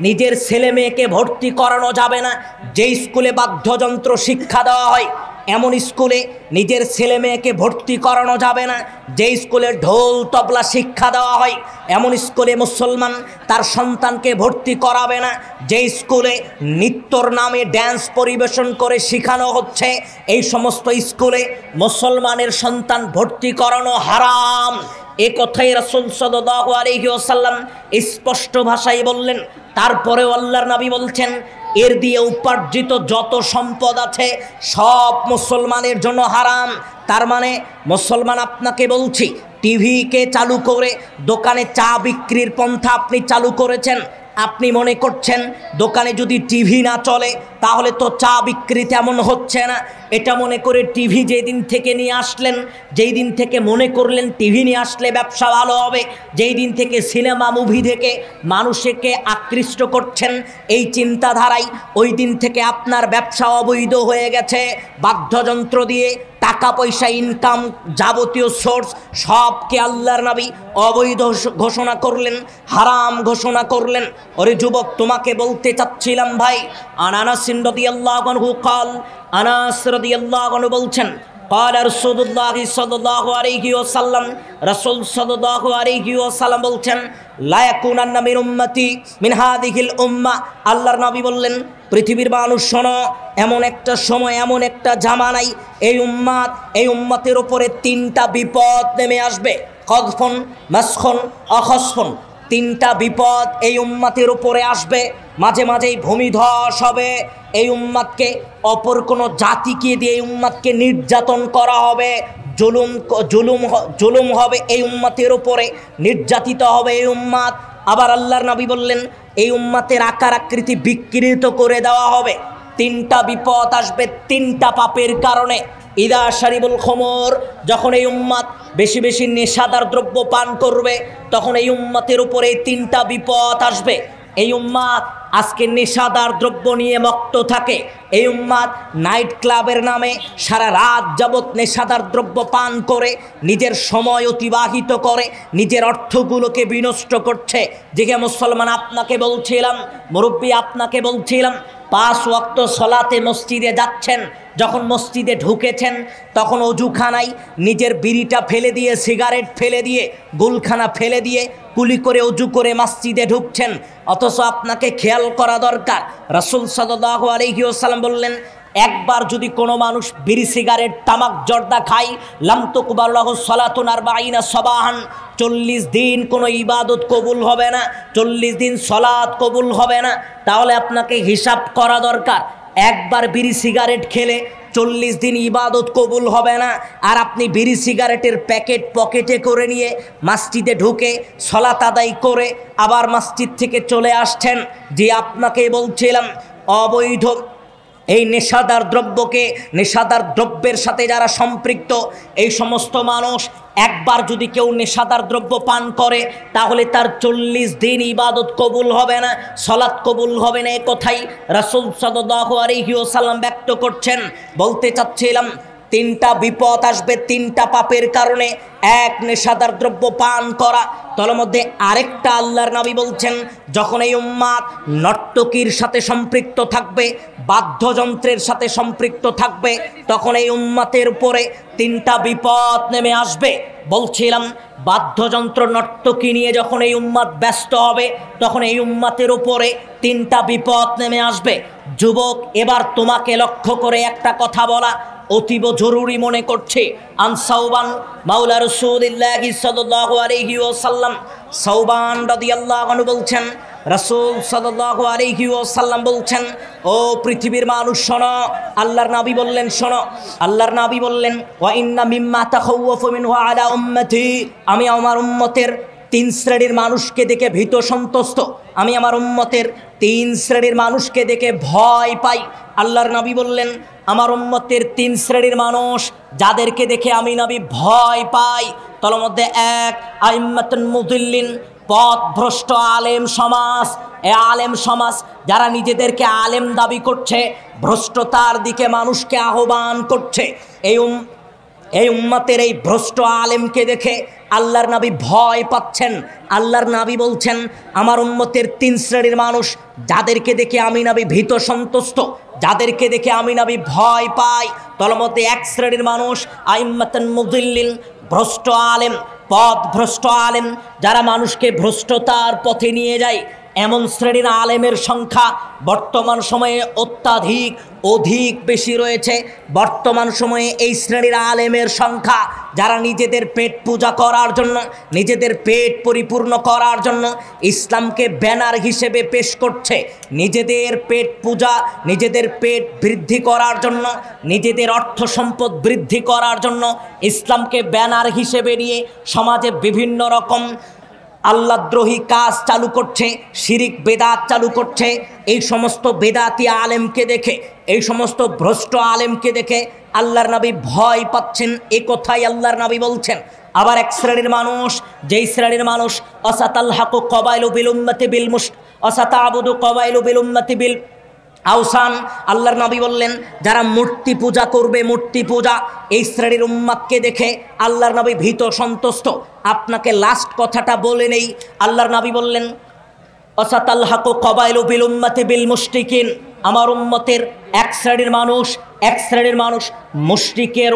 নিজের ছেলে মেয়েকে ভর্তি করানো যাবে না যে স্কুলে বাদ্যযন্ত্র শিক্ষা দেওয়া হয়। এমন স্কুলে নিজের ছেলে মেয়েকে ভর্তি করানো যাবে না যে স্কুলে ঢোল তবলা শিক্ষা দেওয়া হয়। এমন স্কুলে মুসলমান তার সন্তানকে ভর্তি করাবে না যে স্কুলে নৃত্যর নামে ড্যান্স পরিবেশন করে শেখানো হচ্ছে। এই সমস্ত স্কুলে মুসলমানের সন্তান ভর্তি করানো হারাম। এ কথাই রাসূল সাল্লাল্লাহু আলাইহি ওয়াসাল্লাম স্পষ্ট ভাষায় বললেন। তারপরেও আল্লাহর নবী বলছেন, এর দিয়ে উপার্জিত যত সম্পদ আছে সব মুসলমানের জন্য হারাম। তার মানে মুসলমান, আপনাকে বলছি, টিভিকে চালু করে দোকানে চা বিক্রির পন্থা আপনি চালু করেছেন। আপনি মনে করছেন দোকানে যদি টিভি না চলে তাহলে তো চা বিক্রি তেমন হচ্ছে না। এটা মনে করে টিভি যেই দিন থেকে নিয়ে আসলেন, যেই দিন থেকে মনে করলেন টিভি নিয়ে আসলে ব্যবসা ভালো হবে, যেই দিন থেকে সিনেমা মুভি দেখে মানুষকে আকৃষ্ট করছেন এই চিন্তাধারায়, ওই দিন থেকে আপনার ব্যবসা অবৈধ হয়ে গেছে। বাদ্যযন্ত্র দিয়ে টাকা পয়সা ইনকাম যাবতীয় সোর্স সবকে আল্লাহর নবী অবৈধ ঘোষণা করলেন, হারাম ঘোষণা করলেন। ওরে যুবক, তোমাকে বলতে চাচ্ছিলাম ভাই, আনাস রাদিয়াল্লাহু আনহু قال, আনাস রাদিয়াল্লাহু আনহু বলছেন, قال رسول الله صلى الله عليه وسلم, রাসূল সাল্লাল্লাহু আলাইহি ওয়াসাল্লাম বলছেন, লা ইয়াকুনান্না মিন উম্মতি মিন হাযিহিল উম্মাহ, আল্লাহর নবী বললেন, পৃথিবীর মানুষ শোনো, এমন একটা সময়, এমন একটা জামানায় এই উম্মতের উপরে তিনটা বিপদ নেমে আসবে। কযফুন, মাসখুন, অখসফুন, তিনটা বিপদ এই উম্মতের উপরে আসবে। মাঝে মাঝেই ভূমিধস হবে, এই অপর কোনো জাতিকে দিয়ে এই উম্মতকে নির্যাতন করা হবে, জুলুম হবে এই উম্মতের উপরে, নির্যাতিত হবে এই উম্মত। আবার আল্লাহর নবী বললেন, এই উম্মতের আকার আকৃতি বিকৃত করে দেওয়া হবে। তিনটা বিপদ আসবে তিনটা পাপের কারণে। ইদা শারিবুল খমর, যখন এই উম্মত বেশি বেশি নেশাদার দ্রব্য পান করবে তখন এই উম্মতের উপরে তিনটা বিপদ আসবে। এই উম্মত আজকে নেশাদার দ্রব্য নিয়ে মত্ত থাকে, এই উম্মত নাইট ক্লাবের নামে সারা রাত যাবৎ নেশাদার দ্রব্য পান করে নিজের সময় অতিবাহিত করে, নিজের অর্থগুলোকে বিনষ্ট করছে। যে মুসলমান, আপনাকে বলছিলাম, মুরব্বী আপনাকে বলছিলাম, 5 ওয়াক্ত সলাতে মসজিদে যাচ্ছেন, যখন মসজিদে ঢুকেছেন তখন অজুখানায় নিজের বিড়িটা ফেলে দিয়ে, সিগারেট ফেলে দিয়ে, গুলখানা ফেলে দিয়ে কুলি করে অজু করে মসজিদে ঢুকছেন। অথচ আপনাকে খেয়াল করা দরকার, রাসূল সাল্লাল্লাহু আলাইহি ওয়াসাল্লাম বললেন, একবার যদি কোনো মানুষ বিড়ি সিগারেট তামাক জর্দা খায়, লাম তুকবাল লাহু সালাতুন 40 সাবাহান, 40 দিন কোনো ইবাদত কবুল হবে না, 40 দিন সলাত কবুল হবে না। তাহলে আপনাকে হিসাব করা দরকার, একবার বিড়ি সিগারেট খেলে 40 দিন ইবাদত কবুল হবে না, আর আপনি বিড়ি সিগারেটের প্যাকেট পকেটে করে নিয়ে মসজিদে ঢুকে সলাত আদায় করে আবার মসজিদ থেকে চলে আসছেন। যে আপনাকে বলছিলাম, অবৈধ এই নেশাদার দ্রব্যের সাথে যারা সম্পৃক্ত, এই সমস্ত মানুষ একবার যদি কেউ নেশাদার দ্রব্য পান করে তাহলে তার 40 দিন ইবাদত কবুল হবে না, সলাত কবুল হবে না। এ কথাই রাসূল সাল্লাল্লাহু আলাইহি ওয়াসাল্লাম ব্যক্ত করছেন। বলতে চাচ্ছিলাম, তিনটা বিপদ আসবে তিনটা পাপের কারণে। এক, নেশাদার দ্রব্য পান করা। তার মধ্যে আরেকটা আল্লাহর নবী বলছেন, যখন এই উম্মাত নর্তকীর সাথে সম্পৃক্ত থাকবে, বাদ্যযন্ত্রের সাথে সম্পৃক্ত থাকবে, তখন এই উম্মাতের উপরে তিনটা বিপদ নেমে আসবে। বলছিলাম, বাদ্যযন্ত্র নর্তকী নিয়ে যখন এই উম্মাত ব্যস্ত হবে তখন এই উম্মাতের উপরে তিনটা বিপদ নেমে আসবে। যুবক, এবার তোমাকে লক্ষ্য করে একটা কথা বলা অতীব জরুরি মনে করছে। আন সাওবান মাওলা রাসূলুল্লাহি সাল্লাল্লাহু আলাইহি ওয়াসাল্লাম, সাওবান রাদিয়াল্লাহু আনহু বলছেন, রাসূল সাল্লাল্লাহু আলাইহি ওয়াসাল্লাম বলছেন, ও পৃথিবীর মানুষ শোনো, আল্লাহর নবী বললেন, শোনো, আল্লাহর নবী বললেন, ওয়া ইন্না মিম্মা তাখাওয়াফু মিনহু আলা উম্মতি, আমি আমার উম্মতের তিন শ্রেণীর মানুষকে দেখে ভীত সন্তুষ্ট, আমি আমার উম্মতের তিন শ্রেণীর মানুষকে দেখে ভয় পাই। আল্লাহর নবী বললেন আমার উম্মতের তিন শ্রেণীর মানুষ যাদেরকে দেখে আমি নবী ভয় পাই, তার মধ্যে এক আইম্মাতুন মুদিল্লিন, পথভ্রষ্ট আলেম সমাজ। এ আলেম সমাজ যারা নিজেদেরকে আলেম দাবি করছে, ভ্রষ্টতার দিকে মানুষকে আহ্বান করছে, এই উম্মতের এই ভ্রষ্ট আলেমকে দেখে আল্লাহর নবী ভয় পাচ্ছেন। আল্লাহর নবী বলছেন আমার উম্মতের তিন শ্রেণীর মানুষ যাদেরকে দেখে আমি নবী ভীত সন্তুষ্ট, যাদেরকে দেখে আমি নবী ভয় পাই। তার মধ্যে এক শ্রেণীর মানুষ আইম্মাতুন মুদিল্লিন, ভ্রষ্ট আলেম, পথভ্রষ্ট আলেম, যারা মানুষকে ভ্রষ্টতার পথে নিয়ে যায়। এমন শ্রেণীর আলেমের সংখ্যা বর্তমান সময়ে অধিক বেশি রয়েছে। বর্তমান সময়ে এই শ্রেণীর আলেমের সংখ্যা যারা নিজেদের পেট পূজা করার জন্য, নিজেদের পেট পরিপূর্ণ করার জন্য ইসলামকে ব্যানার হিসেবে পেশ করছে, নিজেদের পেট পূজা, নিজেদের পেট বৃদ্ধি করার জন্য, নিজেদের অর্থ সম্পদ বৃদ্ধি করার জন্য ইসলামকে ব্যানার হিসেবে নিয়ে সমাজে বিভিন্ন রকম আল্লাহদ্রোহী কাজ চালু করছে, শিরিক বেদাত চালু করছে। এই সমস্ত বেদাতি আলেমকে দেখে, এই সমস্ত ভ্রষ্ট আলেমকে দেখে আল্লাহর নবী ভয় পাচ্ছেন। এ কথাই আল্লাহর নবী বলছেন। আবার এক শ্রেণীর মানুষ, যেই শ্রেণীর মানুষ আসাতালহাকু কবাইলু বিল উম্মতি বিল আসাতাবুদু কবাইলু বিল উম্মতি বিল আওসান, আল্লাহর নবী বললেন যারা মূর্তি পূজা করবে, মূর্তি পূজা, এই শ্রেণীর উম্মাতকে দেখে আল্লাহর নবী ভীত সন্তুষ্ট। আপনাকে লাস্ট কথাটা বলে নেই, আল্লাহর নবী বললেন আসাতালহাকু কবাইলু বিল উম্মতি বিল মুশরিকিন, আমার উম্মতের এক শ্রেণীর মানুষ মুশরিকের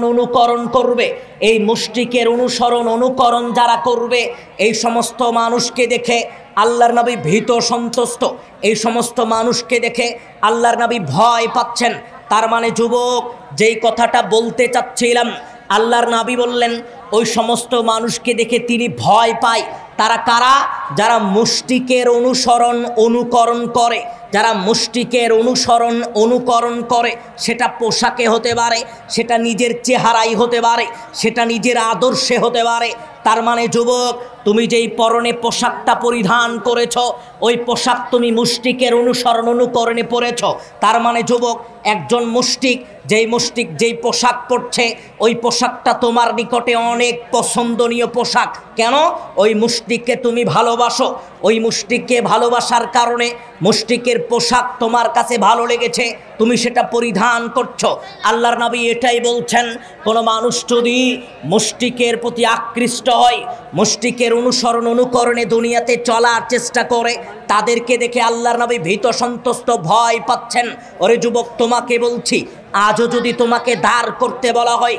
অনুকরণ করবে। এই মুশরিকের অনুকরণ যারা করবে, এই সমস্ত মানুষকে দেখে আল্লাহর নবী ভীত সন্তুষ্ট। এই সমস্ত মানুষকে দেখে আল্লাহর নবী ভয় পাচ্ছেন। তার মানে যুবক, যেই কথাটা বলতে চাচ্ছিলাম, আল্লাহর নবী বললেন ওই সমস্ত মানুষকে দেখে তিনি ভয় পায়। তারা কারা? যারা মুশরিকের অনুকরণ করে, যারা মুশরিকের অনুকরণ করে, সেটা পোশাকে হতে পারে, সেটা নিজের চেহারাই হতে পারে, সেটা নিজের আদর্শে হতে পারে। তার মানে যুবক, তুমি যেই পরনে পোশাকটা পরিধান করেছ, ওই পোশাক তুমি মুশরিকের অনুকরণে পরেছ। তার মানে যুবক, একজন মুশরিক যেই পোশাক পরছে, ওই পোশাকটা তোমার নিকটে অনেক পছন্দনীয় পোশাক। কেন? ওই মুশরিককে তুমি ভালোবাসো, ওই মুশরিককে ভালোবাসার কারণে মুশরিকের পোশাক তোমার কাছে ভালো লেগেছে, তুমি সেটা পরিধান করছো। আল্লাহর নবী এটাই বলছেন, কোনো মানুষ যদি মুশরিকের প্রতি আকৃষ্ট হয়, মুশরিকের অনুকরণে দুনিয়াতে চলার চেষ্টা করে, তাদেরকে দেখে আল্লাহর নবী ভীত সন্তুষ্ট, ভয় পাচ্ছেন। ওরে যুবক, তোমাকে বলছি, আজও যদি তোমাকে দাঁড় করতে বলা হয়,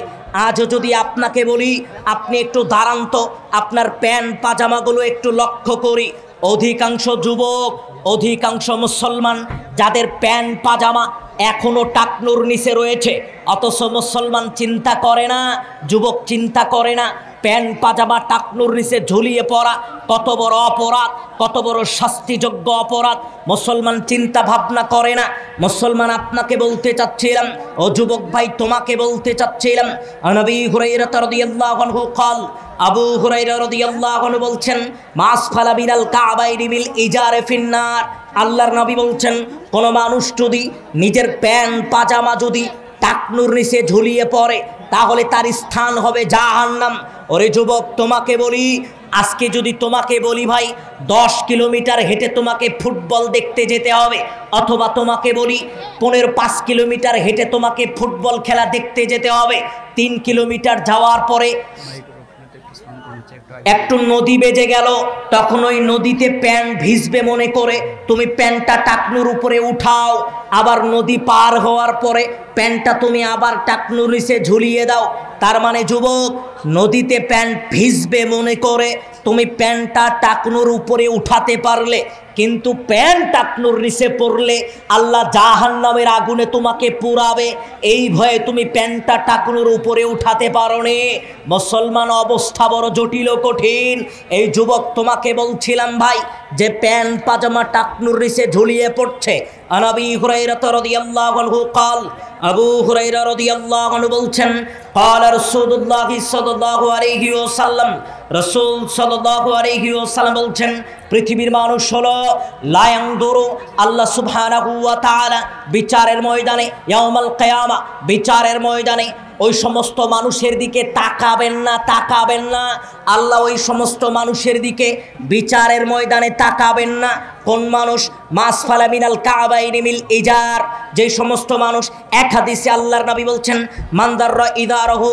আজও যদি আপনাকে বলি আপনি একটু দাঁড়ান তো, আপনার প্যান্ট পাজামাগুলো একটু লক্ষ্য করি, অধিকাংশ যুবক, অধিকাংশ মুসলমান যাদের প্যান্ট পাজামা এখনও টাকনুর নিচে রয়েছে, অথচ মুসলমান চিন্তা করে না, যুবক চিন্তা করে না প্যান্ট পাজামা টাকনুর নিচে ঝুলিয়ে পড়া কত বড় অপরাধ, কত বড় শাস্তিযোগ্য অপরাধ। মুসলমান চিন্তা ভাবনা করে না। মুসলমান আপনাকে বলতে চাচ্ছিলাম, ও যুবক ভাই, তোমাকে বলতে চাচ্ছিলাম, নবী হুরায়রা রাদিয়াল্লাহু আনহু قال, আবু হুরায়রা রাদিয়াল্লাহু আনহু বলছেন, মাসফালা বিনাল কাবাইরি বিল ইজারে ফিন্নার। আল্লাহর নবী বলছেন, কোন মানুষ যদি নিজের প্যান্ট পাজামা যদি টাকনুর নিচে ঝুলিয়ে পড়ে, তাহলে তার স্থান হবে জাহান্নাম। ওরে যুবক, তোমাকে বলি, আজকে যদি তোমাকে বলি ভাই 10 কিলোমিটার হেঁটে তোমাকে ফুটবল দেখতে যেতে হবে, অথবা তোমাকে বলি 5 কিলোমিটার হেঁটে তোমাকে ফুটবল খেলা দেখতে যেতে হবে, 3 কিলোমিটার যাওয়ার পরে একটু নদী বেজে গেল, তখন ওই নদীতে প্যান্ট ভিজবে মনে করে তুমি প্যান্টটা টাকনুর উপরে উঠাও, আবার নদী পার হওয়ার পরে প্যান্টটা তুমি আবার টাকনুর নিচে ঝুলিয়ে দাও। তার মানে যুবক, নদীতে প্যান্ট ভিজবে মনে করে তুমি প্যান্টটা টাকনুর উপরে উঠাতে পারলে কিন্তু প্যান্ট টাকনুর নিচে পড়লে আল্লাহ জাহান্নামের আগুনে তোমাকে পুড়াবে, এই ভয়ে তুমি প্যান্টটা টাকনুর উপরে উঠাতে পারো নি। মুসলমান, অবস্থা বড় জটিল ও কঠিন। এই যুবক তোমাকে বলছিলাম ভাই, যে প্যান্ট পাজামা টাকনুর নিচে ঝুলিয়ে পড়ছে। আবু হুরায়রা রাদিয়াল্লাহু আনহু قال, আবু হুরায়রা রাদিয়াল্লাহু আনহু বলছেন, قال রাসূলুল্লাহ সাল্লাল্লাহু আলাইহি ওয়াসাল্লাম, রাসূল সাল্লাল্লাহু আলাইহি ওয়াসাল্লাম বলছেন, পৃথিবীর মানুষ হলো লা ইয়ানদুরু, আল্লাহ সুবহানাহু ওয়া তাআলা বিচারের ময়দানে, ইয়াউমাল কিয়ামা বিচারের ময়দানে ওই সমস্ত মানুষের দিকে তাকাবেন না, তাকাবেন না। আল্লাহ ওই সমস্ত মানুষের দিকে বিচারের ময়দানে তাকাবেন না। কোন মানুষ? মাসফালা মিনাল কাবাইনি মিল ইজার, যে সমস্ত মানুষ, এক হাদিসে আল্লাহর নবী বলছেন, মানদাররা ইদারহু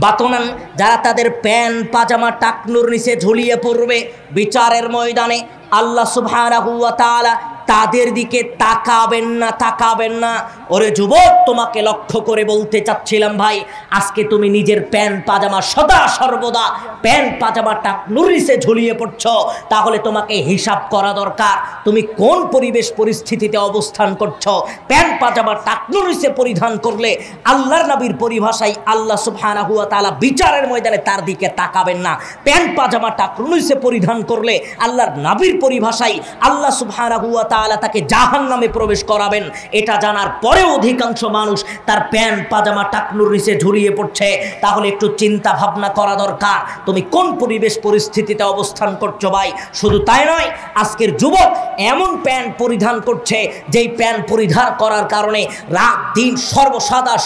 বাতনান, যারা তাদের প্যান্ট পাজামা টাকনুর নিচে ঝুলিয়ে পড়বে বিচারের ময়দানে, আল্লাহ সুবহানাহু ওয়া তাআলা তাদের দিকে তাকাবেন না, তাকাবেন না। ওরে যুবক, তোমাকে লক্ষ্য করে বলতে চাচ্ছিলাম ভাই, আজকে তুমি নিজের প্যান্ট পাজামা সদা সর্বদা প্যান্ট পাজামা টাকনুর নিচে ঝুলিয়ে পড়ছ, তাহলে তোমাকে হিসাব করা দরকার তুমি কোন পরিবেশ পরিস্থিতিতে অবস্থান করছো। প্যান্ট পাজামা টাকনুর নিচে পরিধান করলে আল্লাহর নবীর পরিভাষায় আল্লাহ সুবহানাহু ওয়া তাআলা বিচারের ময়দানে তার দিকে তাকাবেন না। প্যান্ট পাজামা টাকনুর নিচে পরিধান করলে আল্লাহর নবীর পরিভাষায় আল্লাহ সুবহানাহু ওয়া তাআলা তাকে জাহান্নামে প্রবেশ করাবেন। এটা জানার পরেও অধিকাংশ মানুষ তার প্যান্ট পাজামা টাকনুর নিচে ঝুলিয়ে পড়ছে। তাহলে একটু চিন্তা ভাবনা করা দরকার তুমি কোন পরিবেশ পরিস্থিতিতে অবস্থান করছো ভাই। শুধু তাই নয়, আজকের যুবক এমন প্যান্ট পরিধান করছে যেই প্যান্ট পরিধান করার কারণে রাত দিন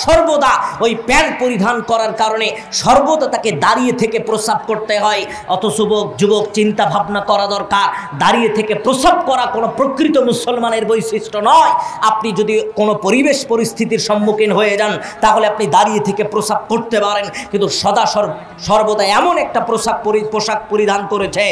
সর্বদা ওই প্যান্ট পরিধান করার কারণে সর্বদা তাকে দাঁড়িয়ে থেকে প্রস্রাব করতে হয়। অথচ যুবক চিন্তা ভাবনা করা দরকার, দাঁড়িয়ে থেকে প্রস্রাব করা কোনো প্রকৃত মুসলমানের বৈশিষ্ট্য নয়। আপনি যদি কোনো পরিবেশ পরিস্থিতির সম্মুখীন হয়ে যান তাহলে আপনি দাঁড়িয়ে থেকে প্রস্রাব করতে পারেন, কিন্তু সর্বদা এমন একটা পোশাক পরিধান করেছে,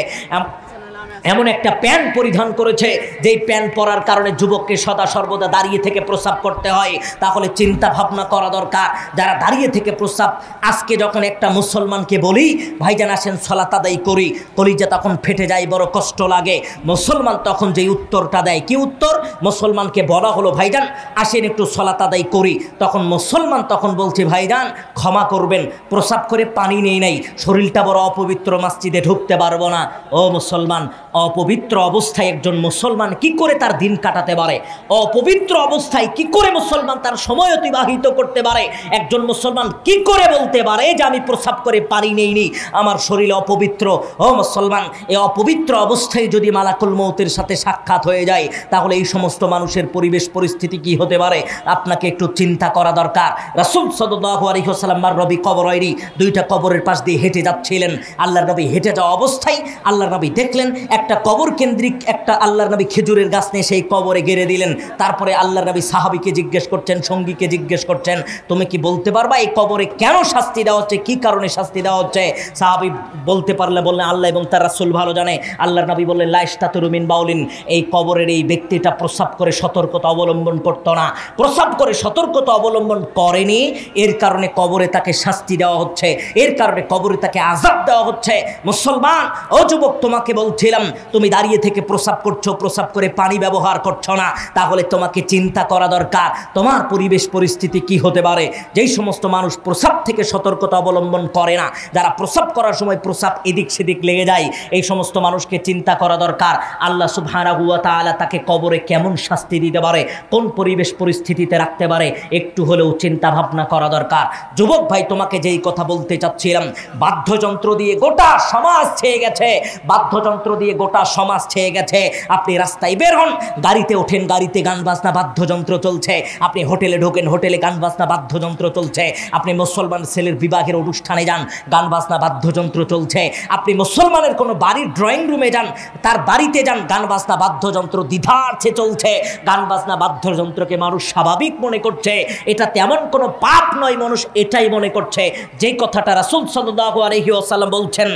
এমন একটা প্যান্ট পরিধান করেছে যেই প্যান্ট পরার কারণে যুবককে সর্বদা দাঁড়িয়ে থেকে প্রস্রাব করতে হয়। তাহলে চিন্তা ভাবনা করা দরকার যারা দাঁড়িয়ে থেকে প্রস্রাব। আজকে যখন একটা মুসলমানকে বলি ভাইজান আসেন সালাত আদায় করি, কলিজা তখন ফেটে যায়, বড় কষ্ট লাগে। মুসলমান তখন যেই উত্তরটা দেয়, কি উত্তর? মুসলমানকে বলা হলো ভাইজান আসেন একটু সালাত আদায় করি, তখন মুসলমান তখন বলছে ভাইজান ক্ষমা করবেন, প্রস্রাব করে পানি নেই নাই, শরীরটা বড় অপবিত্র, মসজিদে ঢুকতে পারবো না। ও মুসলমান, অপবিত্র অবস্থায় একজন মুসলমান কি করে তার দিন কাটাতে পারে? অপবিত্র অবস্থায় কি করে মুসলমান তার সময় অতিবাহিত করতে পারে? একজন মুসলমান কি করে বলতে পারে যে আমি প্রস্রাব করে পানি নেইনি, আমার শরীর অপবিত্র? ও মুসলমান, এই অপবিত্র অবস্থায় যদি মালাকুল মউতের সাথে সাক্ষাৎ হয়ে যায় তাহলে এই সমস্ত মানুষের পরিবেশ পরিস্থিতি কি হতে পারে আপনাকে একটু চিন্তা করা দরকার। রাসূল সাল্লাল্লাহু আলাইহি ওয়াসাল্লাম নবী কবরাইনি, দুইটা কবরের পাশ দিয়ে হেঁটে যাচ্ছিলেন। আল্লাহর নবী হেঁটে যাওয়া অবস্থায় আল্লাহর নবী দেখলেন একটা কবর কেন্দ্রিক একটা আল্লাহর নবী খেজুরের গাছ নিয়ে সেই কবরে গেড়ে দিলেন। তারপরে আল্লাহর নবী সাহাবীকে জিজ্ঞেস করছেন, সঙ্গীকে জিজ্ঞেস করছেন, তুমি কি বলতে পারবা এই কবরে কেন শাস্তি দেওয়া হচ্ছে, কি কারণে শাস্তি দেওয়া হচ্ছে? সাহাবী বলতে পারলে বললেন আল্লাহ এবং তার রাসূল ভালো জানে। আল্লাহর নবী বললেন লা ইস্তাতিরু মিন বাউলিন, এই কবরের এই ব্যক্তিটা প্রস্রাব করে সতর্কতা অবলম্বন করতো না, প্রস্রাব করে সতর্কতা অবলম্বন করেনি, এর কারণে কবরে তাকে শাস্তি দেওয়া হচ্ছে, এর কারণে কবরে তাকে আযাব দেওয়া হচ্ছে। মুসলমান, ও যুবক, তোমাকে বলছিলাম তুমি দাঁড়িয়ে থেকে প্রস্রাব করছো, প্রস্রাব করে পানি ব্যবহার করছো না, তাহলে তোমাকে চিন্তা করা দরকার তোমার পরিবেশ পরিস্থিতি কি হতে পারে। যেই সমস্ত মানুষ প্রস্রাব থেকে সতর্কতা অবলম্বন করে না, যারা প্রস্রাব করার সময় প্রস্রাব এদিক সেদিক লেগে যায়, এই সমস্ত মানুষকে চিন্তা করা দরকার আল্লাহ সুবহানাহু ওয়া তাআলা তাকে কবরে কেমন শাস্তি দিতে পারে, কোন পরিবেশ পরিস্থিতিতে রাখতে পারে, একটু হলেও চিন্তা ভাবনা করা দরকার। যুবক ভাই, তোমাকে যেই কথা বলতে চাচ্ছিলাম, বাদ্যযন্ত্র দিয়ে গোটা সমাজ ছেয়ে গেছে, বাদ্যযন্ত্র দিয়ে গোটা সমাজ ছেয়ে গেছে। আপনি রাস্তায় বের হন, গাড়িতে ওঠেন, গাড়িতে গান বাজনা বাদ্যযন্ত্র চলছে, আপনি হোটেলে ঢোকেন, হোটেলে গান বাজনা বাদ্যযন্ত্র চলছে, আপনি মুসলমান ছেলের বিবাহের অনুষ্ঠানে যান, গান বাজনা বাদ্যযন্ত্র চলছে, আপনি মুসলমানের কোনো বাড়ির ড্রয়িং রুমে যান, তার বাড়িতে যান, গান বাজনা বাদ্যযন্ত্র দ্বিধার্থে চলছে। গান বাজনা বাদ্যযন্ত্রকে মানুষ স্বাভাবিক মনে করছে, এটা তেমন কোনো পাপ নয়, মানুষ এটাই মনে করছে। যেই কথাটা রাসূল সাল্লাল্লাহু আলাইহি ওয়াসাল্লাম বলছেন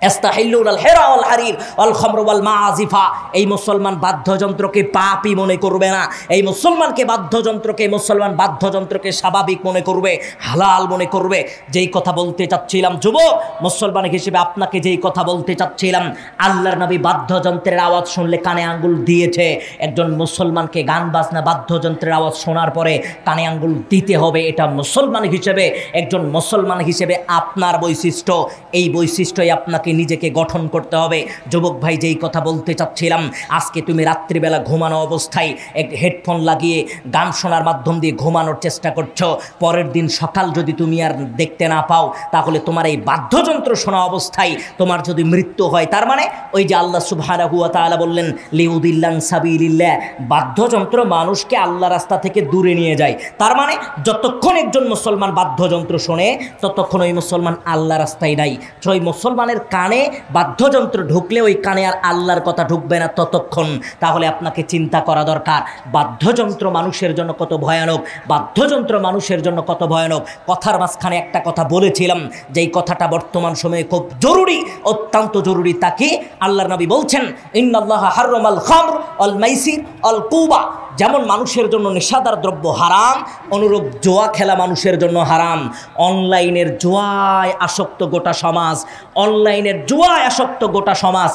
ইস্তাহিল্লুল হিরা ওয়াল হারির ওয়াল খামর ওয়াল মাআজিফা। এই মুসলমান বাদ্যযন্ত্রকে পাপী মনে করবে না। এই মুসলমানকে বাদ্যযন্ত্রকে মুসলমান বাদ্যযন্ত্রকে স্বাভাবিক মনে করবে, হালাল মনে করবে। যেই কথা বলতে চাচ্ছিলাম যুবক মুসলমান হিসেবে আপনাকে যেই কথা বলতে চাচ্ছিলাম, আল্লাহর নবী বাদ্যযন্ত্রের আওয়াজ শুনলে কানে আঙ্গুল দিয়েছে। একজন মুসলমানকে গান বাজনা বাদ্যযন্ত্রের আওয়াজ শোনার পরে কানে আঙ্গুল দিতে হবে। এটা মুসলমান হিসেবে, একজন মুসলমান হিসেবে আপনার বৈশিষ্ট্য। এই বৈশিষ্ট্যই আপনাকে নিজেকে গঠন করতে হবে। যুবক ভাই, যেই কথা বলতে চাচ্ছিলাম, আজকে তুমি রাত্রিবেলা ঘুমানো অবস্থায় এক হেডফোন লাগিয়ে গান শোনার মাধ্যম দিয়ে ঘুমানোর চেষ্টা করছো। পরের দিন সকাল যদি তুমি আর দেখতে না পাও, তাহলে তোমার এই বাদ্যযন্ত্র শোনা অবস্থায় তোমার যদি মৃত্যু হয়, তার মানে ওই যে আল্লাহ সুবহানাহু ওয়া তাআলা বললেন লিউদিল্লান সাবিলিল্লাহ, বাদ্যযন্ত্র মানুষকে আল্লাহ রাস্তা থেকে দূরে নিয়ে যায়। তার মানে যতক্ষণ একজন মুসলমান বাদ্যযন্ত্র শোনে ততক্ষণ ওই মুসলমান আল্লাহ রাস্তায় নাই। ওই মুসলমানের কানে বাদ্যযন্ত্র ঢুকলে ওই কানে আর আল্লাহর কথা ঢুকবে না ততক্ষণ। তাহলে আপনাকে চিন্তা করা দরকার, বাদ্যযন্ত্র মানুষের জন্য কত ভয়ানক, বাদ্যযন্ত্র মানুষের জন্য কত ভয়ানক। কথার মাঝখানে একটা কথা বলেছিলাম, যেই কথাটা বর্তমান সময়ে খুব জরুরি, অত্যন্ত জরুরি। তাকে আল্লাহর নবী বলছেন ইন্নাল্লাহা হাররামাল খামর ওয়াল মাইসির ওয়াল কুবা। যেমন মানুষের জন্য নেশাদার দ্রব্য হারাম, অনুরূপ জুয়া খেলা মানুষের জন্য হারাম। অনলাইনের জুয়ায় আসক্ত গোটা সমাজ, অনলাইনের জুয়ায় আসক্ত গোটা সমাজ।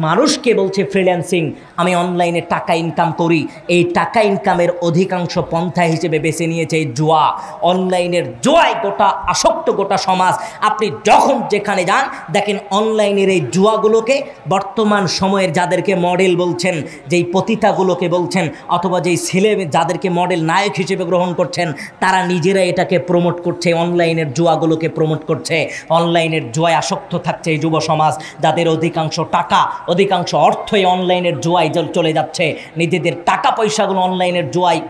মানুষকে বলছে ফ্রিল্যান্সিং, আমি অনলাইনে টাকা ইনকাম করি। এই টাকা ইনকামের অধিকাংশ পন্থা হিসেবে বেছে নিয়েছে এই জুয়া। অনলাইনের জুয়ায় গোটা আসক্ত গোটা সমাজ। আপনি যখন যেখানে যান দেখেন অনলাইনের এই জুয়াগুলোকে বর্তমান সময়ের যাদেরকে মডেল বলছেন, যেই পতিতাগুলোকে বলছেন, অথবা যেই ছেলে যাদেরকে মডেল নায়ক হিসেবে গ্রহণ করছেন, তারা নিজেরা এটাকে প্রমোট করছে, অনলাইনের জুয়াগুলোকে প্রমোট করছে। অনলাইনের জুয়ায় আসক্ত থাকছে এই যুব সমাজ, যাদের অধিকাংশ টাকা, অধিকাংশ অর্থই অনলাইনের জুয়ায় চলে যাচ্ছে। নিজেদের টাকা পয়সাগুলো অনলাইনের জুয়ায়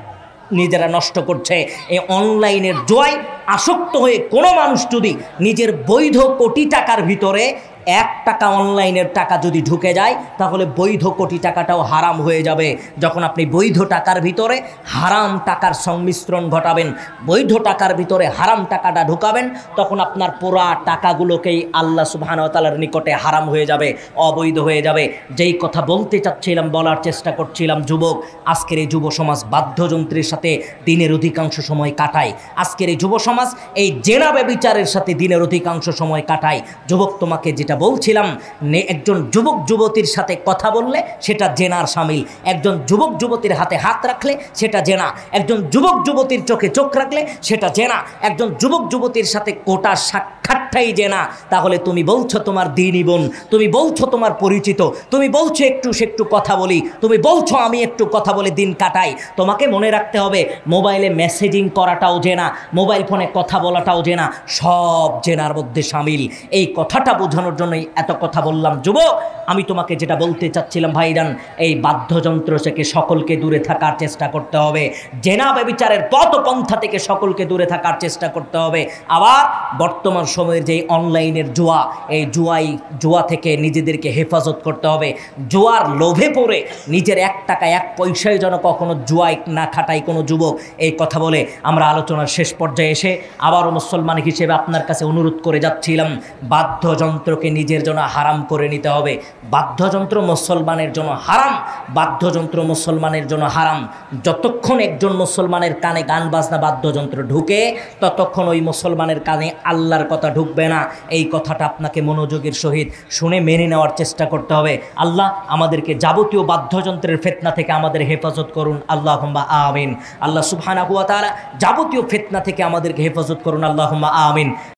নিজেরা নষ্ট করছে। এই অনলাইনের জুয়ায় আসক্ত হয়ে কোনো মানুষ যদি নিজের বৈধ কোটি টাকার ভিতরে 1 টাকা অনলাইনের টাকা যদি ঢুকে যায়, তাহলে বৈধ কোটি টাকাটাও হারাম হয়ে যাবে। যখন আপনি বৈধ টাকার ভিতরে হারাম টাকার সংমিশ্রণ ঘটাবেন, বৈধ টাকার ভিতরে হারাম টাকাটা ঢুকাবেন, তখন আপনার পুরা টাকাগুলোকেই আল্লাহ সুবহানাহু ওয়া তাআলার নিকটে হারাম হয়ে যাবে, অবৈধ হয়ে যাবে। যেই কথা বলতে চাচ্ছিলাম, বলার চেষ্টা করছিলাম, যুবক, আজকের এই যুব সমাজ বাদ্যযন্ত্রের সাথে দিনের অধিকাংশ সময় কাটায়। আজকের এই যুব সমাজ এই জেনা ব্যভিচারের সাথে দিনের অধিকাংশ সময় কাটায়। যুবক, তোমাকে যেটা বলছিলাম, একজন যুবক যুবতীর সাথে কথা বললে সেটা জেনার শামিল। একজন যুবক যুবতীর হাতে হাত রাখলে সেটা জেনা। একজন যুবক যুবতীর চোখে চোখ রাখলে সেটা জেনা। একজন যুবক যুবতীর সাথে কোটা সাক্ষাৎটাই জেনা। তাহলে তুমি বলছো তোমার দ্বীনি বোন, তুমি বলছো তোমার পরিচিত, তুমি বলছো একটু কথা বলি, তুমি বলছো আমি একটু কথা বলে দিন কাটাই। তোমাকে মনে রাখতে হবে মোবাইলে মেসেজিং করাটাও জেনা, মোবাইল ফোনে কথা বলাটাও জেনা, সব জেনার মধ্যে শামিল। এই কথাটা বোঝানোর জন্যই এত কথা বললাম। যুবক, আমি তোমাকে যেটা বলতে চাচ্ছিলাম ভাইজান, এই বাদ্যযন্ত্র থেকে সকলকে দূরে থাকার চেষ্টা করতে হবে। জেনা ব্যভিচারের পথ পন্থা থেকে সকলকে দূরে থাকার চেষ্টা করতে হবে। আবার বর্তমান সময়ের যে অনলাইনের জুয়া, এই জুয়া থেকে নিজেদেরকে হেফাজত করতে হবে। জুয়ার লোভে পড়ে নিজের 1 টাকা 1 পয়সায় যেন কখনো জুয়ায় না খাটায় কোনো যুবক। এই কথা বলে আমরা আলোচনার শেষ পর্যায়ে এসে আবারও মুসলমান হিসেবে আপনার কাছে অনুরোধ করে যাচ্ছিলাম, বাদ্যযন্ত্রকে নিজের জন্য হারাম করে নিতে হবে। বাদ্যযন্ত্র মুসলমানের জন্য হারাম, বাদ্যযন্ত্র মুসলমানের জন্য হারাম। যতক্ষণ একজন মুসলমানের কানে গান বাজনা বাদ্যযন্ত্র ঢুকে, ততক্ষণ ওই মুসলমানের কানে আল্লাহর কথা ঢুকবে না। এই কথাটা আপনাকে মনোযোগের সহিত শুনে মেনে নেওয়ার চেষ্টা করতে হবে। আল্লাহ আমাদেরকে যাবতীয় বাদ্যযন্ত্রের ফিতনা থেকে আমাদের হেফাজত করুন, আল্লাহুম্মা আমিন। আল্লাহ সুবহানাহু ওয়া তাআলা যাবতীয় ফিতনা থেকে আমাদেরকে হেফাজত করুন, আল্লাহুম্মা আমিন।